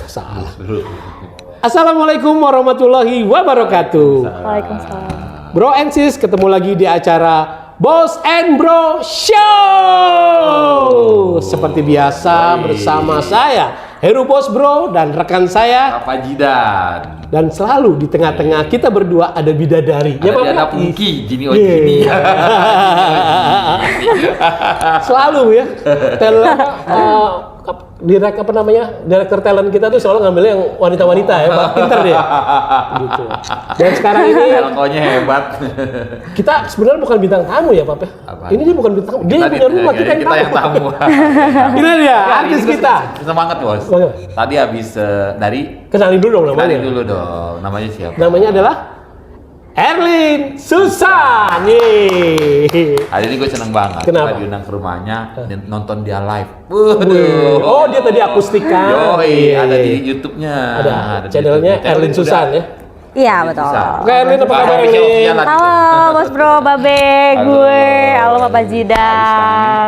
Salah. Assalamualaikum warahmatullahi wabarakatuh. Waalaikumsalam. Bro and sis, ketemu lagi di acara Boss and Bro Show. Seperti biasa bersama saya Heru Bos Bro dan rekan saya Papa Jidan. dan selalu di tengah-tengah kita berdua ada bidadari. Ada Pungki, Jini Ojini. Selalu ya. Direktur talent kita tuh selalu ngambilnya yang wanita-wanita ya, Pak. Pinter dia. Gitu. Dan sekarang ini Telkonya hebat. kita sebenarnya bukan bintang tamu ya, Pak. Apa? Ini dia bukan bintang tamu. Dia yang punya rumah, kita yang tamu. Ini dia artis kita. Semangat, Bos. Bagaimana? Tadi habis dari Kenalin dulu dong namanya. kenalin dulu dong. Namanya siapa? Namanya adalah Erlin Susan. Nih. Hari ini gue seneng banget. Kenapa? Kita diundang ke rumahnya dan nonton dia live. Waduh. Oh, dia tadi akustikan. Yoi, ada di YouTube-nya. Ada di channelnya YouTube-nya. Erlin Susan ya. Iya betul. Oke, Erlin apa kabar Erlin? Halo Bos Bro, Babe, gue. Halo Papa Jidan.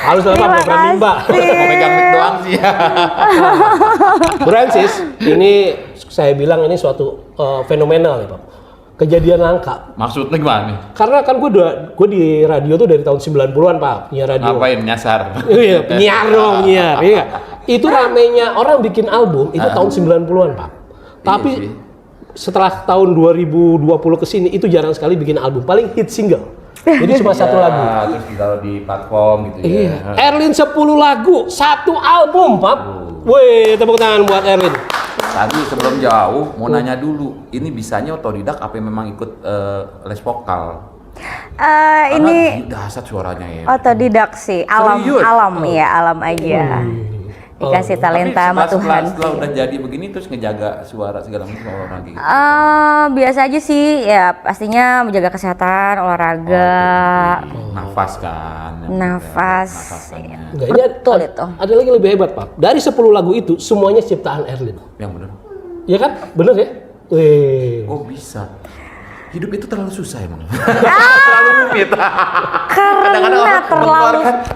Harus dalam Terima program Mbak. kasih. Mau megang mic doang sih ya. Francis, ini saya bilang ini suatu fenomenal ya Pak. Kejadian langka. Maksudnya gimana nih? Karena kan gue di radio tuh dari tahun 90-an Pak, penyiar radio. Ngapain nyasar? Iya, penyiar dong, penyiar. Iya. Itu ramenya orang bikin album itu tahun 90-an Pak. Tapi Iya sih. setelah tahun 2020 ke sini itu jarang sekali bikin album, paling hit single. Jadi cuma satu lagu. Terus ditaruh di platform gitu ya. Iya. Erlin 10 lagu, satu album, Pak. Wih, tepuk tangan buat Erlin. Tadi sebelum jauh mau nanya dulu, ini bisanya otodidak apa memang ikut les vokal? Ini Dahsyat suaranya ya. otodidak sih, alam Serius? ya, alam aja. Dikasih talenta sama Tuhan. Setelah udah jadi begini terus ngejaga suara segala macam orang gitu. Biasa aja sih, ya pastinya menjaga kesehatan, olahraga. Nafas kan. Nafas. Nafasannya. Enggak, ini Betul itu. ada lagi lebih hebat, Pak. Dari 10 lagu itu semuanya ciptaan Erlin. Yang bener. Iya kan? Bener ya? Wih. Kok bisa? Hidup itu terlalu susah emang.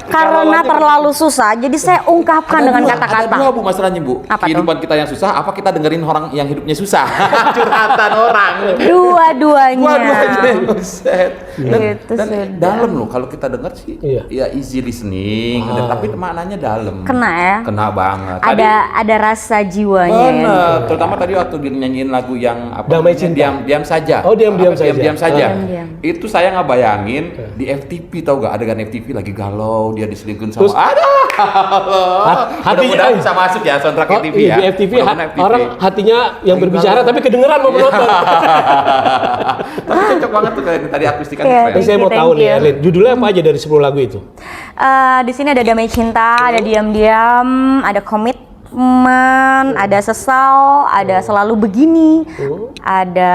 Karena terlalu susah, jadi saya ungkapkan dengan Ada kata-kata. dua Bu masalahnya Bu. Apa tuh? Kehidupan kita yang susah, apa kita dengerin orang yang hidupnya susah? Curhatan orang. Dua-duanya. Buset. Gitu Dan sudah. dalam loh kalau kita denger sih. Iya. Ya easy listening, tapi maknanya dalam. Kena ya. Kena banget. Ada rasa jiwanya ya. Bener. Terutama tadi waktu dia nyanyiin lagu yang apa? Damai namanya? Cinta. Diam saja. Oh, diam saja. Diam saja. Diam-diam. Itu saya nggak bayangin di FTV, tau gak adegan FTV lagi galau, dia diselingkuhin sama Terus, hatinya mudah-mudahan bisa masuk ya soundtrack Oh, FTV iya, ya. di FTV, Mudah-mudahan FTV. orang hatinya yang berbicara tapi kedengeran mau penonton. Tapi cocok banget tuh kayak tadi akustikan Iya, keren. Tapi saya mau Thank tahu nih you. Erlin, judulnya apa aja dari 10 lagu itu? Di sini ada damai cinta, ada diam-diam, ada komitmen, ada sesal, ada selalu begini, ada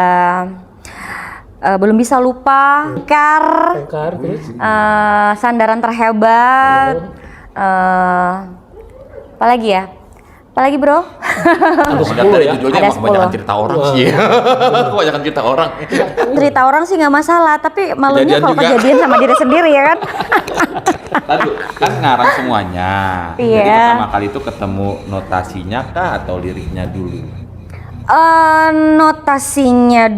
belum bisa lupa, Engkar, terus? sandaran terhebat, apa lagi ya? Apalagi bro? Ada Lihat 10 dari ya? judulnya Ada emang kebanyakan 10. cerita orang sih. Kebanyakan cerita orang. Cerita orang sih nggak masalah, tapi malunya Kejadian kalau juga. kejadian sama diri sendiri ya kan? Tadi kan ngarang semuanya. Jadi Iya. pertama kali itu ketemu notasinya kah atau liriknya dulu? Notasinya,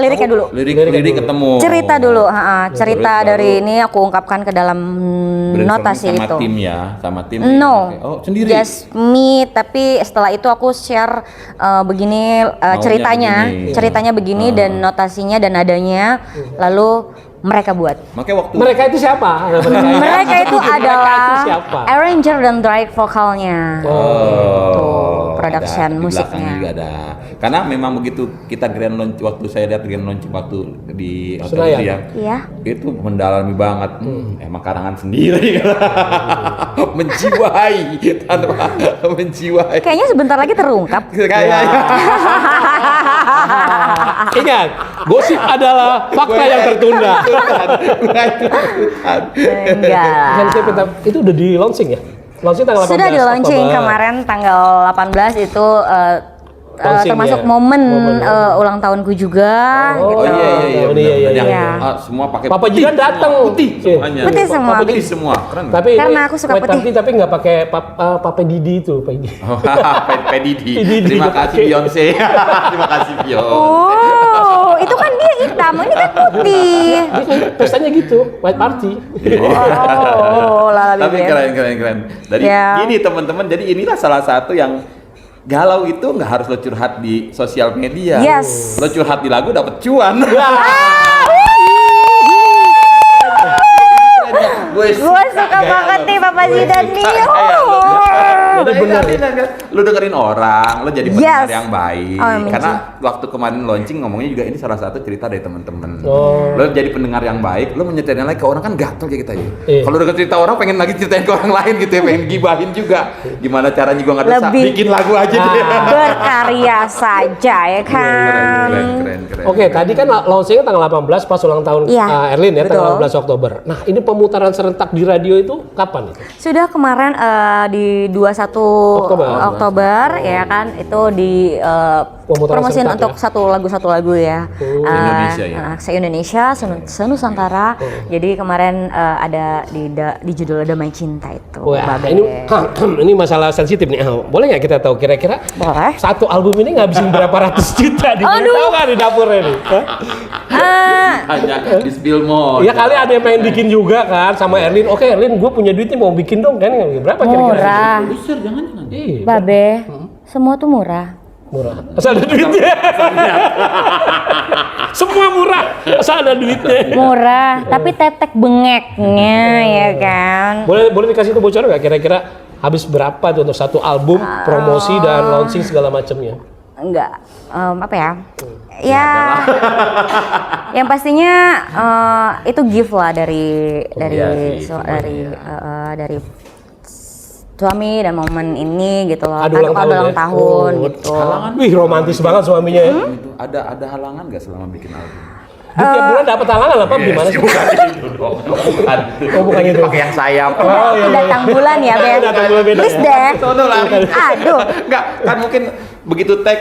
liriknya dulu. Lirik ketemu. Cerita dulu, cerita Terus dari ini aku ungkapkan ke dalam brainstorming notasi sama itu. tim ya, sama tim. No, Oh sendiri. just me. Tapi setelah itu aku share begini Maunya begini. ceritanya begini dan notasinya dan nadanya, lalu mereka buat. Makanya waktu Mereka itu siapa? Mereka itu adalah siapa? arranger dan direct vokalnya. Production ada, di musiknya. belakang juga ada. Karena memang begitu kita grand launch, waktu saya lihat grand launch waktu di hotel Senayan. itu ya, Iya. itu mendalami banget. Emang karangan sendiri, menjiwai, tanpa menjiwai. Kayaknya sebentar lagi terungkap. Kayaknya. Ingat, gosip adalah fakta yang tertunda. Enggak. Kan saya minta, itu udah di launching ya? Launching tanggal 18 Sudah di launching Oktober. kemarin tanggal 18 itu Launching, termasuk ya. momen ya. ulang tahunku juga. Oh gitu. iya, iya. Iya. Semua pakai Papa putih Jidan semua. datang. Putih semuanya. Putih semua. Putih semua. Keren. Tapi Karena ini aku suka white putih. party tapi nggak pakai Papa Didi itu, Pak Didi. Pedidi. Pedidi Terima dipakai. kasih Beyonce. Terima kasih Beyonce. Oh, itu kan dia hitam, ini kan putih. Pestanya gitu, white party. Oh, lala Tapi bibir. keren. Dari Ya. gini teman-teman, jadi inilah salah satu yang galau itu nggak harus lo curhat di sosial media. Yes. Lo curhat di lagu dapet cuan. Gue Gue suka banget nih Papa Zidan nih. Jadi bener. Lu dengerin orang, lu jadi pendengar Yes. yang baik. Oh, amazing. Karena waktu kemarin launching ngomongnya juga ini salah satu cerita dari temen-temen. Oh. Lu jadi pendengar yang baik, lu menyeritain lagi ke orang kan gatel kayak kita ya. Iya. Kalau denger cerita orang pengen lagi ceritain ke orang lain gitu ya, pengen gibahin juga. Gimana caranya gua nggak bisa Lebih. bikin lagu aja deh. Berkarya saja ya kan. Keren. Oke, tadi kan launchingnya tanggal 18 pas ulang tahun Iya, Erlin ya, betul. tanggal 18 Oktober. Nah, ini pemutaran serentak di radio itu kapan itu? Sudah kemarin di 21 Oktober ya kan itu di Pemutaran promosiin serentak untuk satu lagu ya. Se-Indonesia ya? Se-Indonesia, se-Nusantara. Jadi kemarin ada di judul Damai Cinta itu. Wah, Babe. ini masalah sensitif nih. Boleh nggak kita tahu kira-kira Boleh. satu album ini ngabisin berapa ratus juta di tahu nggak di dapurnya nih? Hah? Hanya di spill mode. Ya kali ada yang pengen bikin juga kan sama Erlin. Oke Erlin, gue punya duit nih mau bikin dong kan? Berapa kira-kira? Murah. Besar jangan. Iya, Babe, semua tuh murah. murah. Asal ada duitnya. Semua murah, asal ada duitnya. Murah, tapi tetek bengeknya ya kan. Boleh dikasih tuh bocor nggak kira-kira habis berapa tuh untuk satu album, promosi dan launching segala macamnya? Enggak, apa ya? Ya, yang pastinya itu gift lah dari sih, dari suami dan momen ini gitu loh. Adu Kan ulang aku tahun ulang ya? tahun Oh, gitu. Wih romantis banget suaminya ya. Itu ada halangan nggak selama bikin album? Di tiap bulan dapat talangan apa gimana sih? Bukan itu dong. Bukan. Oh, bukan itu. Pakai yang sayap. Oh, iya. Datang bulan ya, Beb. Datang bulan beda Please ya? deh. Sono lagi. Aduh. Enggak, kan mungkin begitu tag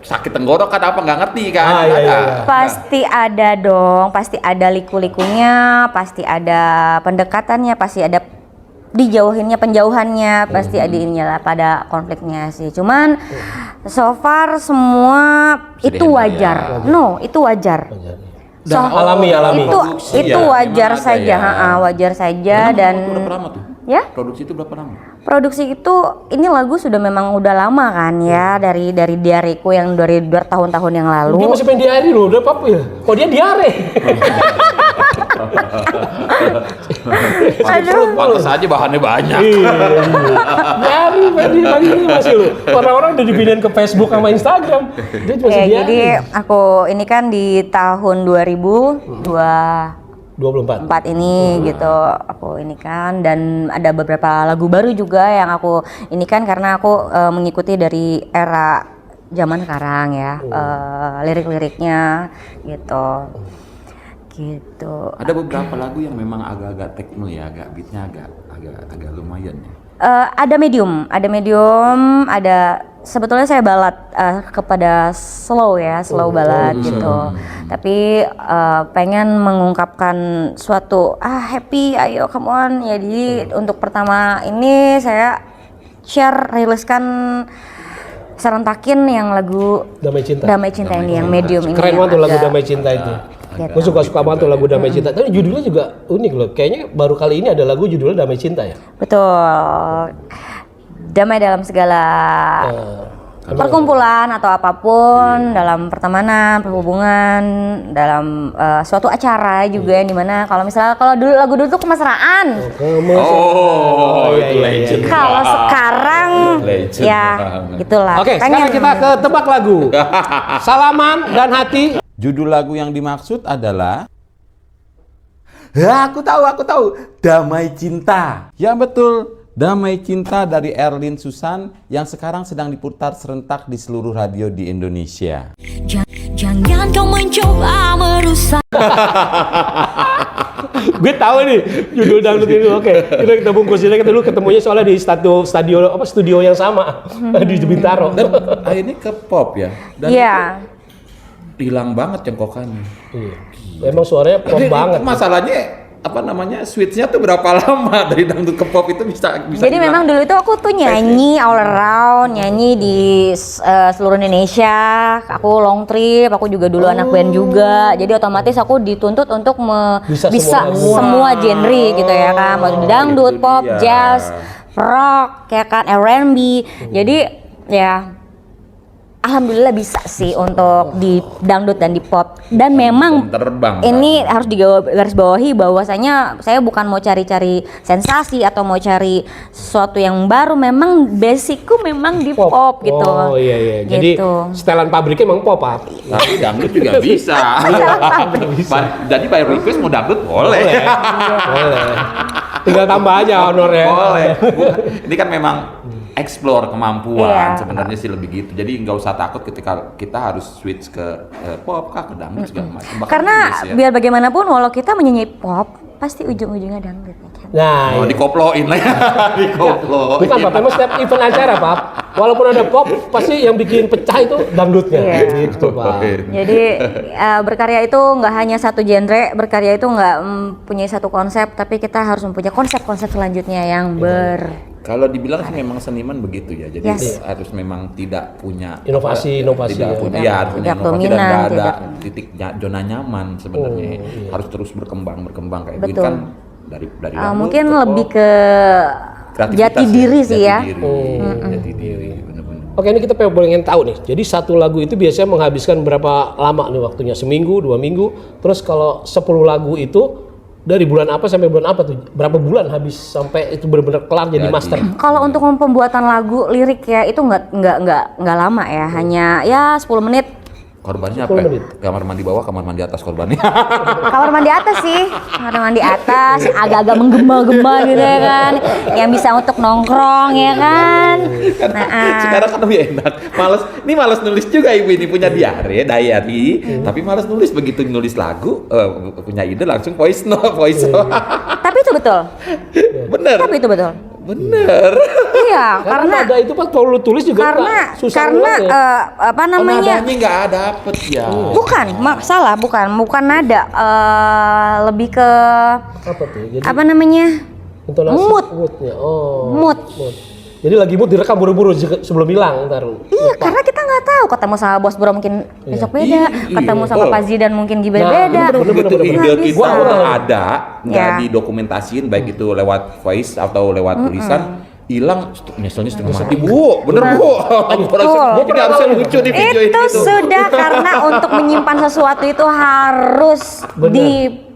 sakit tenggorokan apa nggak ngerti kan? Ah, iya, iya. Pasti ada dong, pasti ada liku-likunya, pasti ada pendekatannya, pasti ada dijauhinnya, penjauhannya, pasti ada ininya lah pada konfliknya sih. Cuman so far semua Bisa itu dihandle wajar. ya. No, itu wajar. So, alami. Itu Iya, wajar memang ada saja, ya. wajar saja Emang dan waktu udah berapa lama tuh? ya Produksi itu berapa lama? produksi itu ini lagu sudah memang udah lama kan ya dari diareku yang dari tahun-tahun yang Dia lalu. masih pengen diare loh, udah apa ya? Kok dia diare? Aduh. Pantes aja bahannya banyak. Diare, Fendi pagi ini masih loh. Orang-orang udah dipindahin ke Facebook sama Instagram. Dia masih Ya, diare. jadi aku ini kan di tahun 2024 24. ini gitu aku ini kan dan ada beberapa lagu baru juga yang aku ini kan karena aku mengikuti dari era zaman sekarang ya lirik-liriknya gitu. Ada beberapa lagu yang memang agak-agak techno ya, agak beatnya agak lumayan ya. Ada medium, ada sebetulnya saya balad kepada slow ya, slow balad gitu. Tapi pengen mengungkapkan suatu happy, ayo come on. Jadi untuk pertama ini saya riliskan serentakin yang lagu Damai Cinta. Damai Cinta ini yang medium ini. Keren yang banget tuh lagu agak- Damai Cinta itu. Gitu. Gue suka banget tuh lagu Damai Cinta. Tapi judulnya juga unik loh. Kayaknya baru kali ini ada lagu judulnya Damai Cinta ya. Betul. Damai dalam segala Emang- perkumpulan atau apapun dalam pertemanan, perhubungan, dalam suatu acara juga yang dimana kalau dulu lagu dulu tuh kemesraan. Iya, Itu legend. Kalau sekarang Legend ya banget. gitulah. Oke, sekarang kita ke tebak lagu. Salaman dan Hati. Judul lagu yang dimaksud adalah aku tahu. Damai Cinta. Ya betul. Damai Cinta dari Erlin Susan yang sekarang sedang diputar serentak di seluruh radio di Indonesia. Jangan kau mencoba merusak. Gue tahu nih judul dangdut ini. Oke, kita bungkus ini. Kita dulu ketemunya soalnya di studio yang sama di Bintaro. Dan akhirnya ke pop ya. Dan Iya. hilang banget cengkokannya. Iya. Emang suaranya pop Tapi banget. masalahnya apa namanya switch-nya tuh berapa lama dari dangdut ke pop itu bisa Jadi hilang. memang dulu itu aku tuh nyanyi all around, nyanyi di seluruh Indonesia. Aku long trip, aku juga dulu anak band juga. Jadi otomatis aku dituntut untuk Bisa bisa semua. semua genre gitu ya kan. Mau di dangdut, itu pop, dia. jazz, rock, kayak kan R&B. Jadi ya alhamdulillah bisa sih untuk di dangdut dan di pop. Dan memang Terbang. ini harus digarisbawahi bahwasanya saya bukan mau cari-cari sensasi atau mau cari sesuatu yang baru. Memang basicku memang di pop, gitu. Oh iya. Jadi Gitu. setelan pabriknya emang pop, Pak. Tapi dangdut juga bisa. Jadi by request mau dangdut boleh. Boleh. Tinggal tambah aja honornya. Boleh. Ini kan memang explore kemampuan Iya. sebenarnya sih lebih gitu. Jadi nggak usah takut ketika kita harus switch ke pop kah ke dangdut segala macam. Bahkan Karena jazz ya. biar bagaimanapun walau kita menyanyi pop pasti ujung-ujungnya dangdut ya kan. Nah, Oh, iya. dikoploin lah ya. Dikoploin. Bukan Pak, memang setiap event acara Pak, walaupun ada pop, pasti yang bikin pecah itu dangdutnya. Iya. Gitu Pak. Jadi berkarya itu nggak hanya satu genre, berkarya itu nggak punya satu konsep, tapi kita harus mempunyai konsep-konsep selanjutnya yang Kalau dibilang sih memang seniman begitu ya. Jadi Yes. harus memang tidak punya Inovasi tidak ya. punya, harus punya Tidak inovasi dan dominan, nggak ada tidak. titik zona nyaman sebenarnya. iya. Harus terus berkembang kayak Betul. Edwin kan dari dangdut mungkin ke pop, lebih ke kreativitas jati diri sih ya. Jati diri, jati diri, bener-bener. Oke, ini kita pengen tahu nih. Jadi satu lagu itu biasanya menghabiskan berapa lama nih waktunya? Seminggu, 2 minggu. Terus kalau 10 lagu itu dari bulan apa sampai bulan apa tuh? Berapa bulan habis sampai itu benar-benar kelar jadi Jadi. master? Kalau untuk pembuatan lagu lirik ya itu nggak lama ya, hanya ya 10 menit. Korbannya 10 apa? menit. Kamar mandi bawah, kamar mandi atas korbannya. Kamar mandi atas sih, kamar mandi atas, agak-agak menggema-gema gitu ya kan, yang bisa untuk nongkrong ya kan. Sekarang kan lebih enak. Males nulis juga ibu ini punya diary, tapi males nulis begitu nulis lagu, punya ide langsung voice note. Tapi itu betul, Bener. tapi itu betul. Bener. Iya, Karena karena nada itu pas kalau lu tulis juga karena Pak, susah karena ngulangnya. apa namanya? Nadanya nggak dapet ya. Bukan, salah, bukan nada, lebih ke Apa tuh? Jadi apa namanya? intonasi Mood. moodnya. Oh. Mood. Jadi lagi mood direkam buru-buru sebelum hilang ntar. Iya, karena kita nggak tahu ketemu sama Bos Bro mungkin besok beda, Iya, ketemu sama betul. Pak Zidan mungkin Nah, beda. Begitu ide Nggak kita bisa. ada, nggak Ya. didokumentasiin baik itu lewat voice atau lewat tulisan, hilang misalnya setengah mati bu, bener bu. Jadi harusnya lucu di video Itu itu. sudah karena untuk menyimpan sesuatu itu harus Bener.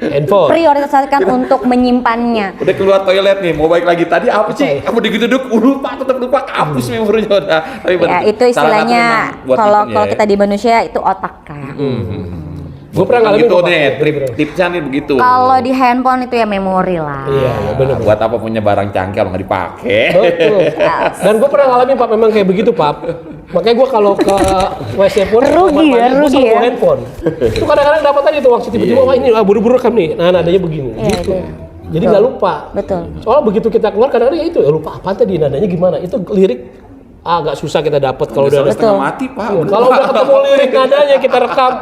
Handphone. diprioritaskan untuk menyimpannya. Udah keluar toilet nih, mau balik lagi tadi apa sih? Kamu digeduduk, lupa, tetap lupa, hapus memorinya udah. Tapi Ya itu salah satu istilahnya memang buat kalau itunya kalau ya. kita di manusia itu otak kan. Gue pernah ngalamin Gitu kok, Pak. nih, tipsnya nih begitu. Kalau di handphone itu ya memori lah. Iya, benar. Buat apa punya barang canggih kalau nggak dipakai? Betul. Dan gue pernah ngalamin Pak, memang kayak begitu Pak. Makanya gue kalau ke WC pun Rugi ya, gue rugi selalu ya. bawa handphone. Itu kadang-kadang dapat aja tuh waktu tiba-tiba wah ini buru-buru rekam nih. Nah nadanya begini. Iya, Gitu. iya. Jadi nggak lupa. Betul. Soalnya begitu kita keluar kadang-kadang ya itu ya lupa apa tadi nadanya gimana. Itu lirik agak susah kita dapat kalau udah setengah mati pak. kalau udah ketemu lirik nadanya kita rekam.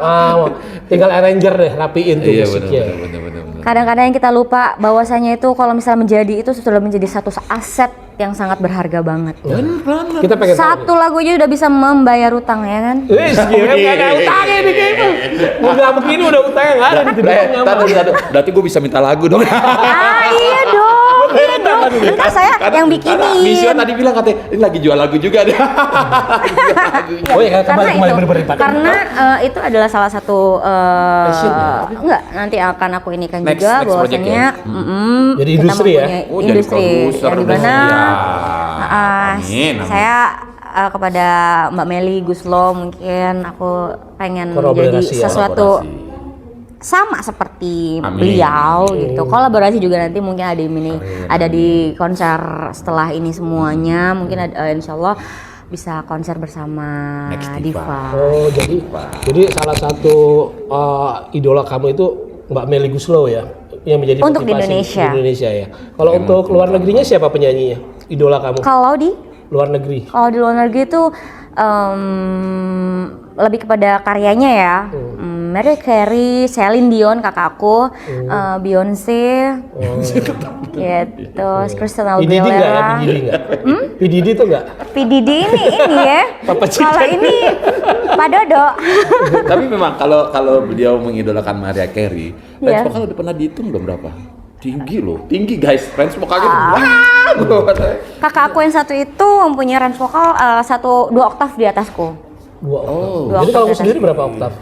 Tinggal arranger deh rapiin tuh Iya musiknya. benar. Kadang-kadang kita lupa bahwasanya itu kalau misalnya menjadi itu sudah menjadi satu aset yang sangat berharga banget. Benar. Kita pengen tahu Satu lagu aja udah bisa membayar utang ya kan? nih. Wih, gila nggak ada utangnya nih kayaknya. Udah begini udah utangnya nggak ada di tidur. Berarti gue bisa minta lagu dong. Iya dong. Entar saya yang bikinin. Misio tadi bilang katanya ini lagi jual lagu juga deh. Oh iya, kembali Karena itu, bener-bener, Pak. karena itu adalah salah satu Passion ya? enggak nanti akan aku inikan Next juga project bahwasanya Jadi kita industri ya? mempunyai Oh, jadi industri produser yang di dong. mana Ya. Amin. saya kepada Mbak Meli Guslo mungkin aku pengen jadi Kolaborasi ya, sesuatu sama seperti Amin. beliau gitu. Kolaborasi juga nanti mungkin ada ada di konser setelah ini semuanya. Mungkin ada insyaallah bisa konser bersama Next Diva. Oh jadi salah satu idola kamu itu Mbak Meli Guslo ya. yang menjadi Untuk di motivasi Indonesia. di Indonesia ya. Kalau untuk luar negerinya siapa penyanyinya? Idola kamu? Kalau di Luar negeri. luar negeri itu lebih kepada karyanya ya. Mariah Carey, Celine Dion kakak aku, Beyonce, gitu, Christina P Diddy nggak ya? Aguilera. P Diddy nggak? P Diddy tuh nggak? P Diddy ini ya. Papa Kalau Chicken. ini Pak Dodo. Tapi memang kalau beliau mengidolakan Mariah Carey, Iya. range vokal udah pernah dihitung belum berapa? Tinggi loh, tinggi guys, range vokalnya Kakak aku yang satu itu mempunyai range vokal 2 oktav di atasku. 2 oktav. Dua Jadi oktav kalau di kamu atas. sendiri berapa oktav?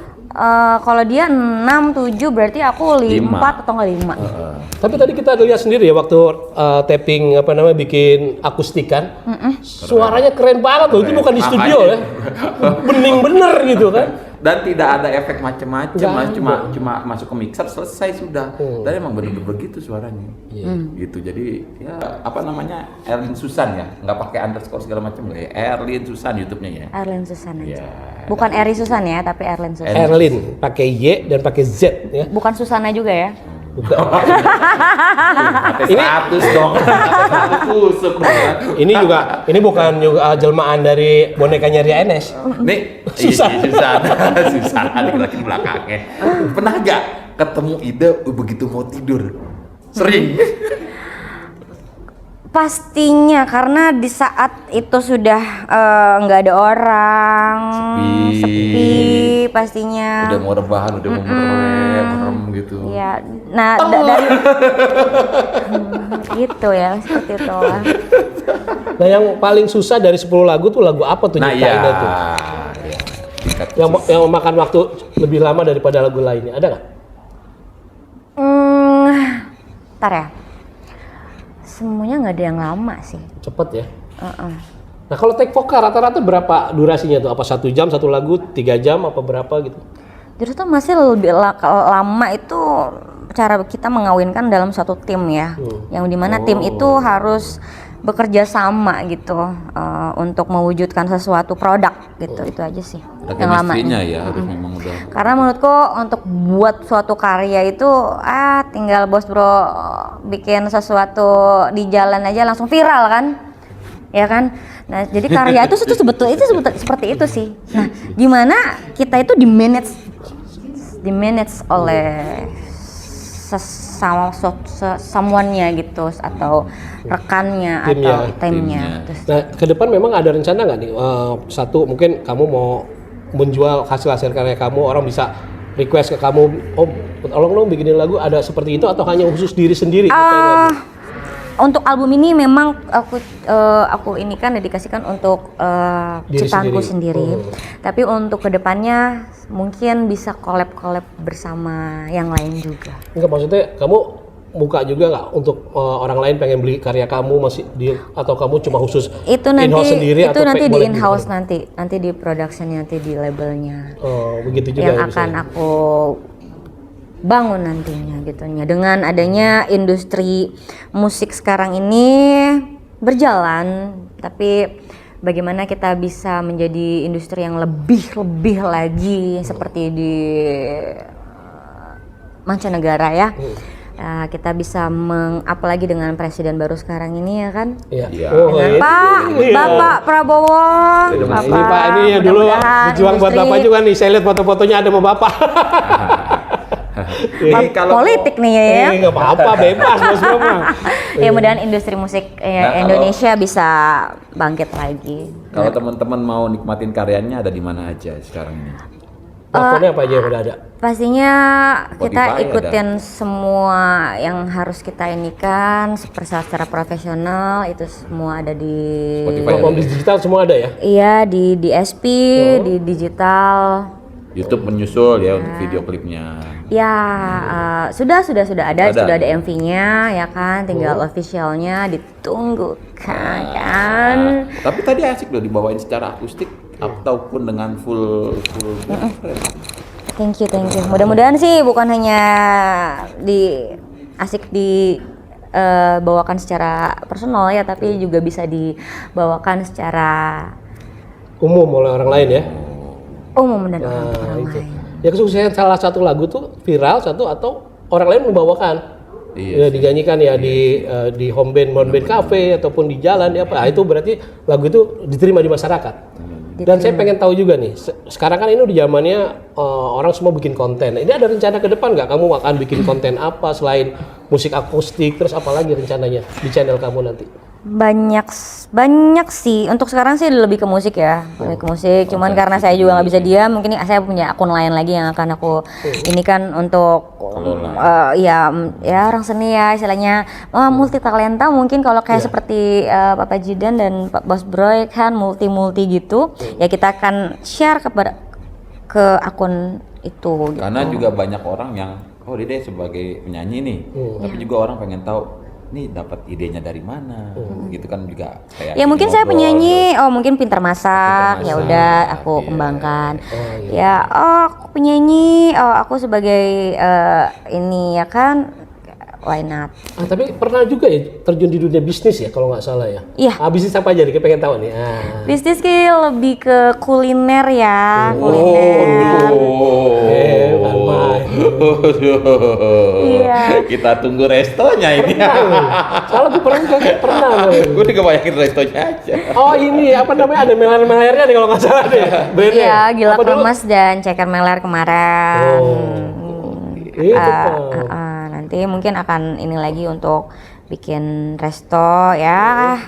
Kalau dia 6, 7 berarti aku 4 atau enggak 5. Tapi tadi kita lihat sendiri ya waktu tapping bikin akustikan, suaranya keren banget loh. Itu bukan di studio ya, bening bener gitu kan. Dan tidak ada efek macam-macam, Nggak Mas. ada. Cuma masuk ke mixer selesai sudah. Dan emang bener-bener begitu suaranya. Gitu. Jadi ya Erlin Susan ya, nggak pakai underscore segala macam nggak ya. Erlin Susan YouTube-nya ya. Erlin Susan aja. Ya. Bukan Eri Susan ya, tapi Erlin Susan. Erlin pakai Y dan pakai Z ya. Bukan Susana juga ya. Bukan. Ini 100 dong. 100 tusuk dong. ini bukan juga jelmaan dari bonekanya Ria Enes. Nih, Susan. Susan ada lagi belakangnya. Pernah nggak ketemu ide begitu mau tidur? Sering. Pastinya karena di saat itu sudah nggak ada orang, sepi pastinya. Udah mau rebahan, udah mau merem gitu. Ya, nah dari gitu ya, seperti itu lah. Nah yang paling susah dari 10 lagu tuh lagu apa tuh Nah nyiptainnya ya. tuh? Tingkat Yang memakan waktu lebih lama daripada lagu lainnya, ada nggak? Ntar ya. Semuanya nggak ada yang lama sih. Cepet ya. Nah kalau take vokal rata-rata berapa durasinya tuh? Apa 1 jam satu lagu, 3 jam apa berapa gitu? Justru masih lebih lama itu cara kita mengawinkan dalam satu tim ya, yang dimana tim itu harus bekerja sama gitu untuk mewujudkan sesuatu produk gitu. Itu aja sih ada yang lamanya. chemistry-nya ya, harus memang udah. Karena menurutku untuk buat suatu karya itu tinggal bos bro bikin sesuatu di jalan aja langsung viral kan, ya kan. Nah jadi karya itu sebetulnya itu seperti itu sih. Nah gimana kita itu di manage oleh someone-nya gitu atau rekannya atau timnya. Terus, Nah ke depan memang ada rencana nggak nih? Satu mungkin kamu mau menjual hasil karya kamu, orang bisa request ke kamu, tolong dong bikinin lagu, ada seperti itu atau hanya khusus diri sendiri? untuk album ini memang aku ini kan dedikasikan untuk Diri ciptaanku sendiri. sendiri. Tapi untuk kedepannya mungkin bisa collab bersama yang lain juga. Enggak, maksudnya kamu buka juga nggak untuk orang lain pengen beli karya kamu atau kamu cuma khusus Itu in-house sendiri itu atau nanti di boleh in-house beli? nanti di production nanti di labelnya. Oh, begitu juga Yang ya, akan misalnya. aku bangun nantinya gitunya dengan adanya industri musik sekarang ini berjalan, tapi bagaimana kita bisa menjadi industri yang lebih lagi seperti di mancanegara ya. Kita bisa apalagi dengan presiden baru sekarang ini ya kan. Iya. Iya. Dengan itu. Iya. Bapak Prabowo. Ini Pak, ini ya dulu mudah-mudahan berjuang buat industri- Bapak juga nih. Saya lihat foto-fotonya ada sama Bapak. politik nih ya. Nggak apa-apa, bebas Mas Bro mah. Ya mudah-mudahan industri musik Nah, Indonesia bisa bangkit lagi. Kalau teman-teman mau nikmatin karyanya ada di mana aja sekarang ini? Platformnya apa aja yang udah ada? Pastinya kita Spotify ikutin semua yang harus kita inikan secara profesional, itu semua ada di Spotify. Platform digital semua ada ya? iya di DSP, di digital. YouTube menyusul ya untuk video klipnya. Ya sudah ada Ada. sudah ada MV-nya ya kan, tinggal officialnya ditunggu kan. Tapi tadi asik loh dibawain secara akustik ataupun dengan full. Thank you. Mudah-mudahan sih bukan hanya asik dibawakan secara personal ya, tapi juga bisa dibawakan secara Umum oleh orang lain ya? umum dan orang Nah, itu. lain. Ya kesuksesan salah satu lagu tuh viral satu atau orang lain membawakan. Ya, dinyanyikan ya di home band cafe ataupun di jalan ya apa. Itu berarti lagu itu diterima di masyarakat. Dan saya pengen tahu juga nih, sekarang kan ini udah zamannya orang semua bikin konten. Ini ada rencana ke depan nggak? Kamu akan bikin konten apa selain musik akustik? Terus apa lagi rencananya di channel kamu nanti? Banyak sih. Untuk sekarang sih lebih ke musik ya, lebih ke musik. Cuman karena saya juga nggak bisa diam, mungkin saya punya akun lain lagi yang akan aku ini kan untuk ya orang seni ya istilahnya multi talenta mungkin kalau kayak seperti Papa Jidan dan Pak Bos Broy kan multi gitu. Ya kita akan share ke akun itu. Karena gitu. juga banyak orang yang dia sebagai penyanyi nih, tapi juga orang pengen tahu nih dapat idenya dari mana, gitu kan juga kayak. Ya mungkin saya penyanyi, mungkin pintar masak, ya udah aku kembangkan. Ya, aku penyanyi, aku sebagai ini ya kan, why not? Tapi pernah juga ya terjun di dunia bisnis ya kalau nggak salah ya? Iya. Bisnis apa aja nih? Kita pengen tahu nih. Bisnis lebih ke kuliner ya, kuliner. Bukan main. Iya. Kita tunggu restonya ini. Salah gue pernah. Gue udah kebanyakin restonya aja. Oh ini apa namanya ada meler-melernya nih kalau nggak salah deh. Brandnya. Iya, Gila Apa dulu? Kremes dan Ceker Meler kemarin. Itu Nanti mungkin akan ini lagi untuk bikin resto ya.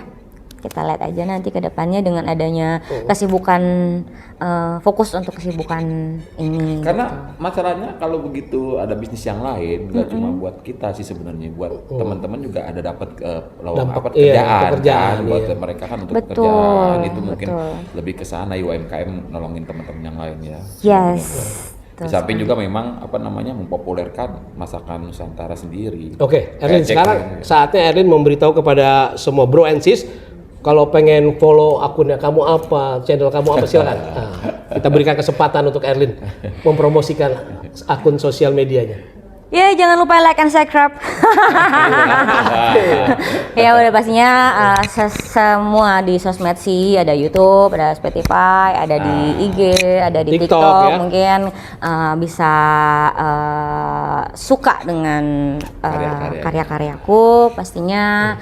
Kita lihat aja nanti ke depannya dengan adanya kesibukan, fokus untuk kesibukan ini. Karena masalahnya kalau begitu ada bisnis yang lain, nggak cuma buat kita sih sebenarnya, buat teman-teman juga ada dapat pekerjaan kan, buat mereka kan untuk pekerjaan itu mungkin lebih ke sana UMKM nolongin teman-teman yang lain ya. Yes. Di samping juga memang mempopulerkan masakan Nusantara sendiri. Oke, Erlin, sekarang saatnya Erlin memberitahu kepada semua bro and sis kalau pengen follow akunnya kamu apa, channel kamu apa silakan. Kita berikan kesempatan untuk Erlin mempromosikan akun sosial medianya. Ya jangan lupa like and subscribe. Ya udah pastinya semua di sosmed sih, ada YouTube, ada Spotify, ada di IG, ada di TikTok ya? Mungkin bisa suka dengan karya-karyaku, pastinya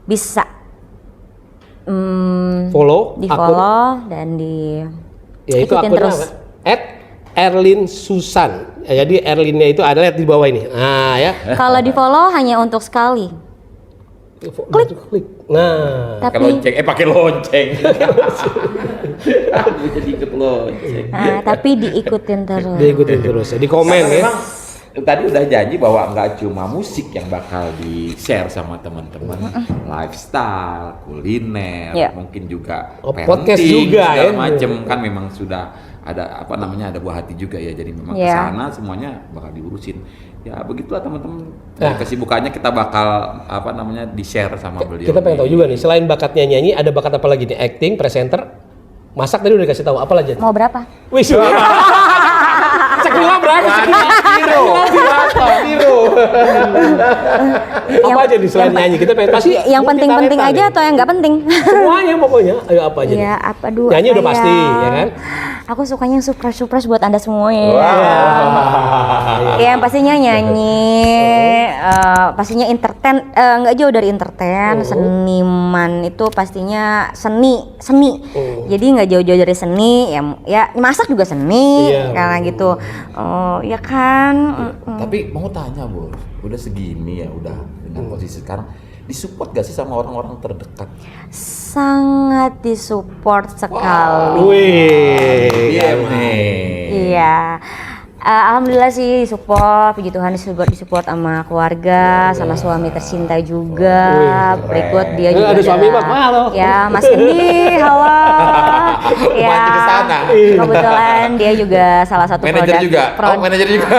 bisa di follow dan ikutin terus. Erlin Susan. Jadi Erlinnya itu ada lihat di bawah ini. Nah ya. Kalau di follow hanya untuk sekali. Klik. Nah. Tapi lonceng, pakai lonceng. Aku jadi ikut lonceng. Tapi diikutin terus. Diikutin terus. Di komen ya. Memang tadi udah janji bahwa nggak cuma musik yang bakal di share sama teman-teman, lifestyle, kuliner, mungkin juga podcast juga segala ya. macem kan memang sudah ada ada buah hati juga ya, jadi memang kesana semuanya bakal diurusin ya. Begitulah teman-teman, kesibukannya kita bakal di share sama beliau. Kita pengen tahu juga nih, selain bakatnya nyanyi ada bakat apa lagi nih? Acting, presenter, masak tadi udah dikasih tahu, apa lagi? Mau berapa? Wih, sekilo berapa? Sekilo. Apa aja nih selain nyanyi? Kita pengen pasti yang penting-penting aja atau yang nggak penting? Semuanya pokoknya. Ayo apa aja? Ya apa dulu? Nyanyi udah pasti, ya kan? Aku sukanya yang surprise buat Anda semua ya. Yang pastinya nyanyi, pastinya entertain, nggak jauh dari entertain, seniman itu pastinya seni. Jadi nggak jauh-jauh dari seni, ya masak juga seni, karena gitu. Ya kan. Tapi mau tanya bos, udah segini ya, udah dengan posisi sekarang, disupport gak sih sama orang-orang terdekat? Sangat disupport sekali. Iya. Alhamdulillah sih disupport, puji Tuhan disupport sama keluarga, sama suami tercinta juga. Berikut dia juga ada suami Pak, halo. Ya, Mas Indi, halo. Ya, kebetulan dia juga salah satu manajer juga. Manajer juga.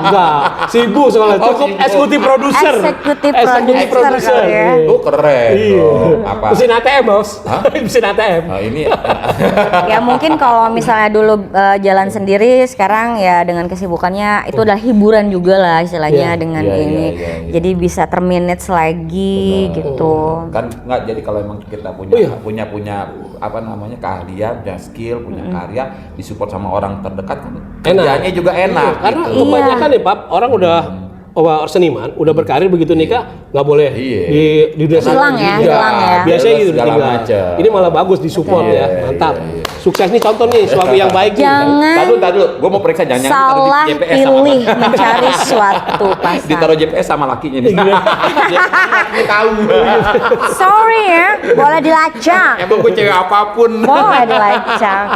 Enggak, sibuk soalnya. Cukup eksekutif produser. Eksekutif produser. Keren. Apa? Mesin ATM, Bos. Mesin ATM. Ini ya mungkin kalau misalnya dulu jalan sendiri, sekarang ya dengan kesibukannya itu adalah hiburan juga lah istilahnya dengan ini. Jadi bisa termanage lagi gitu. Kan nggak, jadi kalau emang kita punya keahlian, punya skill, punya karya, disupport sama orang terdekat kan kerjanya juga enak. Karena gitu. kebanyakan nih Pap, orang udah seniman, udah berkarir begitu nikah nggak boleh di dunia hilang ya, hilang ya. Biasanya gitu segala ditinggal. macam. Ini malah bagus disupport ya, mantap. Sukses nih contoh nih suami yang baik. Jangan Tadi gue mau periksa jangan salah taruh di GPS sama pilih mencari suatu pasangan. ditaruh GPS sama lakinya nih. Dia tahu. Sorry ya, boleh dilacak. Emang gue cewek apapun. Boleh dilacak.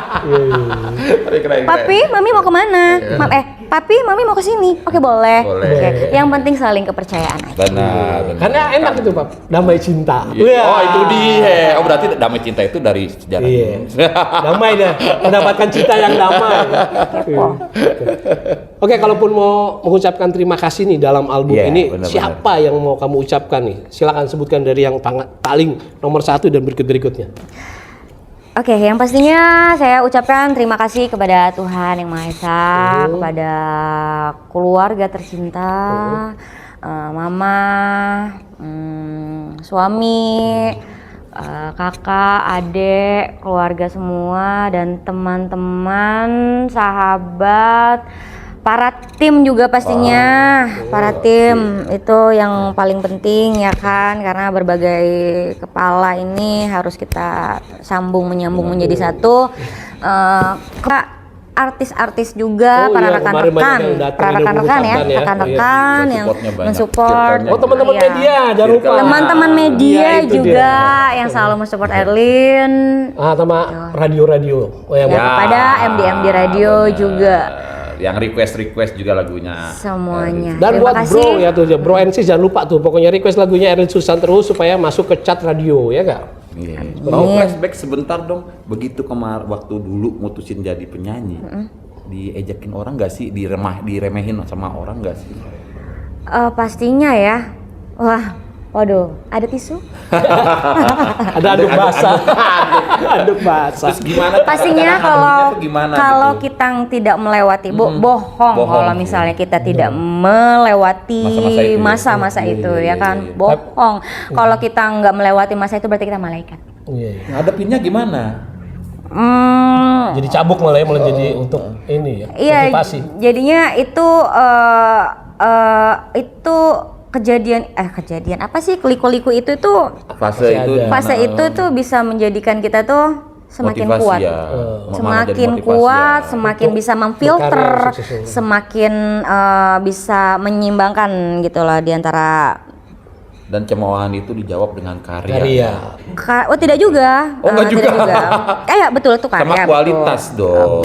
Papi, mami mau kemana? Papi, mami mau ke sini. Oke, boleh. Oke. Yang penting saling kepercayaan aja. Benar. Karena enak itu Pak, damai cinta. Oh itu dia. Oh berarti damai cinta itu dari sejarah. Iya. Damai deh, mendapatkan cinta yang damai. Oke, kalaupun mau mengucapkan terima kasih nih dalam album ini, siapa yang mau kamu ucapkan nih? Silakan sebutkan dari yang paling nomor 1 dan berikutnya. Oke, yang pastinya saya ucapkan terima kasih kepada Tuhan Yang Maha Esa, kepada keluarga tercinta, mama, suami, kakak, adik, keluarga semua, dan teman-teman, sahabat, para tim juga pastinya. Para tim itu yang paling penting ya kan, karena berbagai kepala ini harus kita sambung menyambung menjadi satu. Artis-artis juga, para rekan-rekan yang mensupport. Oh teman-teman media, jangan lupa. Teman-teman media juga yang selalu mensupport Erlin. Sama radio-radio. Kepada MD Radio juga. Yang request juga lagunya semuanya. Dan buat bro ya tuh, bro NC jangan lupa tuh, pokoknya request lagunya Erlin Susan terus supaya masuk ke chat radio ya nggak? Mau flashback sebentar dong, begitu waktu dulu mutusin jadi penyanyi, diejakin orang nggak sih, diremehin sama orang nggak sih? Pastinya ya, waduh, ada tisu? Ada anduk basah. Anduk basah. Terus gimana? Pastinya kalau kita tidak melewati bohong kalau misalnya kita tidak melewati masa-masa itu ya kan, bohong. Kalau kita nggak melewati masa itu berarti kita malaikat. Ngadepinnya gimana? Jadi cabuk malah jadi untuk ini ya. Iya, jadinya itu kejadian apa sih liku-liku itu fase itu tuh bisa menjadikan kita tuh semakin kuat, semakin kuat, semakin bisa memfilter, semakin bisa menyimbangkan gitulah diantara. Dan cemoohan itu dijawab dengan karya. Tidak juga. Enggak juga. Betul tuh karya. Sama kualitas dong.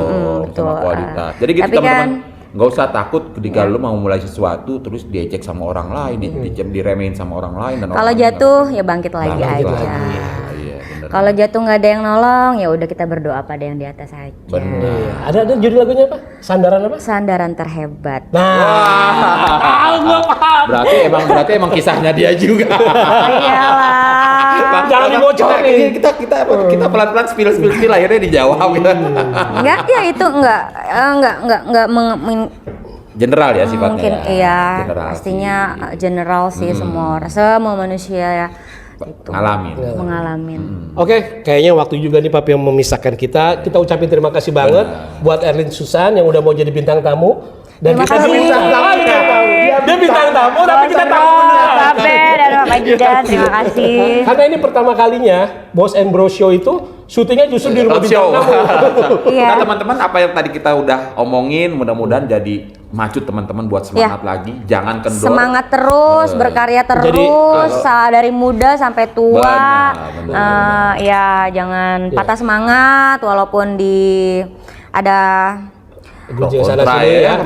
Sama kualitas. Jadi gitu teman-teman. Nggak usah takut ketika lu mau mulai sesuatu terus diejek sama orang lain, diremehin sama orang lain. Kalau jatuh ya bangkit lagi aja. Kalau jatuh nggak ada yang nolong, ya udah kita berdoa pada yang di atas aja. Ada judul lagunya apa? Sandaran apa? Sandaran terhebat. Berarti emang kisahnya dia juga. Iyalah. Jangan dibocorin. Kita pelan-pelan spill akhirnya dijawab. Enggak, ya itu enggak general ya sifatnya. Mungkin iya, pastinya general sih, semua manusia ya. Mengalamin. Oke, kayaknya waktu juga nih Papi yang memisahkan kita. Kita ucapin terima kasih banget buat Erlin Susan yang udah mau jadi bintang tamu. Dan terima kita kasih. Dia bintang tamu tapi kita tamu. Babe dan Bapak Jidan, terima kasih. Karena ini pertama kalinya Boss and Bro Show itu syutingnya justru di rumah bintang tamu. Nah teman-teman, apa yang tadi kita udah omongin mudah-mudahan jadi macu teman-teman buat semangat lagi, jangan kendor. Semangat terus, berkarya terus, dari muda sampai tua. Ya jangan patah semangat walaupun ada sana sini ya,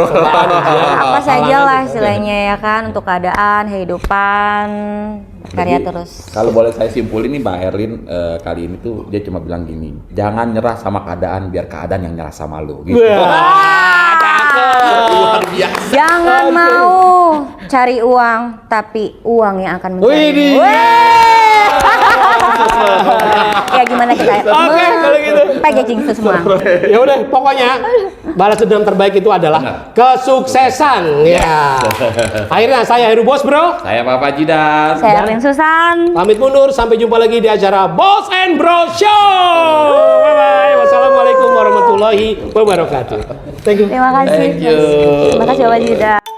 apa saja lah istilahnya ya kan, untuk keadaan, kehidupan, karya terus. Kalau boleh saya simpulin nih Mbak Erlin, kali ini tuh dia cuma bilang gini, jangan nyerah sama keadaan, biar keadaan yang nyerah sama lu gitu. Luar biasa. Jangan mau cari uang, tapi uang yang akan mencari. Ya gimana kita kalau gitu packaging itu semua. Ya udah, pokoknya balas dendam terbaik itu adalah kesuksesan. Ya. Akhirnya saya Heru Bos Bro. Saya Bapak Jidan. Saya Erlin Susan. Pamit mundur, sampai jumpa lagi di acara Boss and Bro Show. Bye bye. Wassalamualaikum warahmatullahi wabarakatuh. Thank you. Terima kasih. Thank you. Terima kasih Bapak Jidan.